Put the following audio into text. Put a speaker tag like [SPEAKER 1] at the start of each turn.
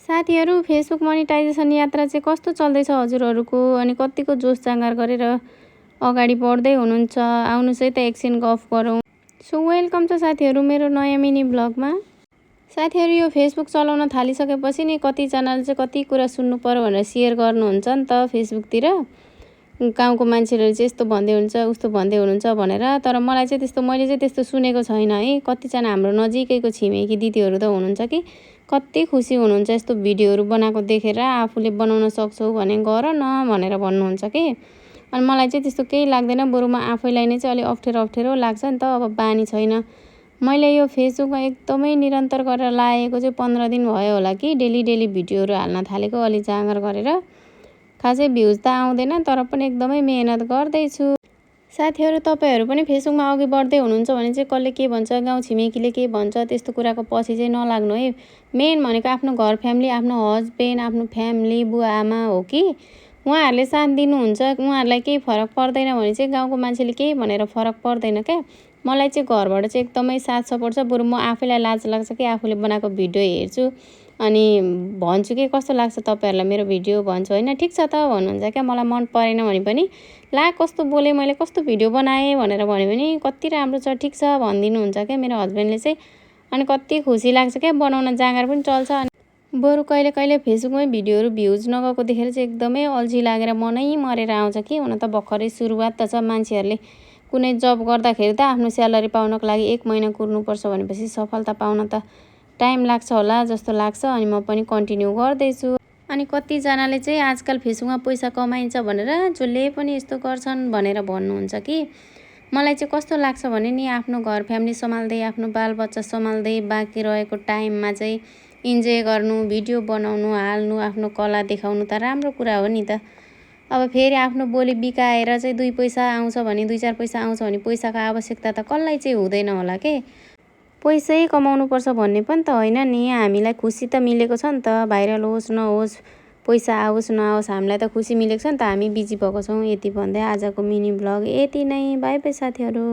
[SPEAKER 1] साथीहरू, Facebook monetisation यात्रा चाहिँ कस्तो चल्दैछ हजुरहरूको? अनि कतिको जोस जाँगर गरेर अगाडि बढ्दै हुनुहुन्छ? आउनुहोस् है त एकछिन गफ गरौँ। सो वेलकम छ साथीहरू मेरो नयाँ मिनी ब्लगमा। साथीहरू, यो फेसबुक चलाउन थालिसकेपछि नि कतिजनाले चाहिँ कति कुरा सुन्नु पर्यो भनेर सेयर गर्नुहुन्छ नि त फेसबुकतिर। गाउँको मान्छेहरूले चाहिँ यस्तो भन्दै हुन्छ उस्तो भन्दै हुनुहुन्छ भनेर। तर मलाई चाहिँ मैले चाहिँ त्यस्तो सुनेको छैन है। कतिजना हाम्रो नजिकैको छिमेकी दिदीहरू त हुनुहुन्छ कि कति खुसी हुनुहुन्छ यस्तो भिडियोहरू बनाएको देखेर। आफूले बनाउन सक्छौ भने गर न भनेर भन्नुहुन्छ कि। अनि मलाई चाहिँ त्यस्तो केही लाग्दैन, बरु म आफैलाई नै चाहिँ अलि अप्ठ्यारो लाग्छ नि त। अब बानी छैन। मैले यो फेसबुकमा एकदमै निरन्तर गरेर लागेको चाहिँ 15 दिन भयो होला कि। डेली भिडियोहरू हाल्न थालेको अलि जाँगर गरेर। खासै भ्युज त आउँदैन तर पनि एकदमै मेहनत गर्दैछु। साथीहरू, तपाईँहरू पनि फेसबुकमा अघि बढ्दै हुनुहुन्छ भने चाहिँ कसले के भन्छ, गाउँ छिमेकीले के भन्छ त्यस्तो कुराको पछि चाहिँ नलाग्नु है। मेन भनेको आफ्नो घर फ्यामिली, आफ्नो हस्बेन्ड, आफ्नो फ्यामिली, बुवा आमा हो कि उहाँहरूले साथ दिनुहुन्छ। उहाँहरूलाई केही फरक पर्दैन भने चाहिँ गाउँको मान्छेले केही भनेर फरक पर्दैन क्या। मलाई चाहिँ घरबाट चाहिँ एकदमै साथ सपोर्ट छ। बरु म आफैलाई लाज लाग्छ कि आफूले बनाएको भिडियो हेर्छु अनि भन्छु कि कस्तो लाग्छ तपाईँहरूलाई मेरो भिडियो भन्छु होइन। ठिक छ त भन्नुहुन्छ क्या। मलाई मन परेन भने पनि ला कस्तो बोलेँ मैले, कस्तो भिडियो बनाएँ भनेर भन्यो भने कति राम्रो छ ठिक छ भनिदिनुहुन्छ क्या मेरो हस्बेन्डले चाहिँ। अनि कति खुसी लाग्छ क्या, बनाउन जाँगर पनि चल्छ। अनि बरु कहिले कहिले फेसबुकमै भिडियोहरू भ्युज नगएको देखेर चाहिँ एकदमै अल्छी लागेर मनै मरेर आउँछ कि। हुन त भर्खरै सुरुवात त छ। मान्छेहरूले कुनै जब गर्दाखेरि त आफ्नो स्यालेरी पाउनको लागि 1 महिना कुर्नुपर्छ भनेपछि सफलता पाउन त टाइम लाग्छ होला जस्तो लाग्छ। अनि म पनि कन्टिन्यू गर्दैछु। अनि कतिजनाले चाहिँ आजकल फेसबुकमा पैसा कमाइन्छ भनेर जसले पनि यस्तो गर्छन् भनेर भन्नुहुन्छ कि। मलाई चाहिँ कस्तो लाग्छ भने नि आफ्नो घर फ्यामिली सम्हाल्दै, आफ्नो बालबच्चा सम्हाल्दै बाँकी रहेको टाइममा चाहिँ इन्जोय गर्नु, भिडियो बनाउनु, हाल्नु, आफ्नो कला देखाउनु त राम्रो कुरा हो नि त। अब फेरि आफ्नो बोली बिकाएर चाहिँ 2 पैसा आउँछ भने, 2-4 पैसा आउँछ भने पैसाको आवश्यकता त कसलाई चाहिँ हुँदैन होला के। पैसै कमाउनुपर्छ भन्ने पनि त होइन नि। हामीलाई खुसी त मिलेको छ नि त। भाइरल होस् नहोस्, पैसा आओस् नआओस्, हामीलाई त खुसी मिलेको छ नि त। हामी बिजी भएको छौँ। यति भन्दै आजको मिनी ब्लग यति नै। बाई बाई साथीहरू।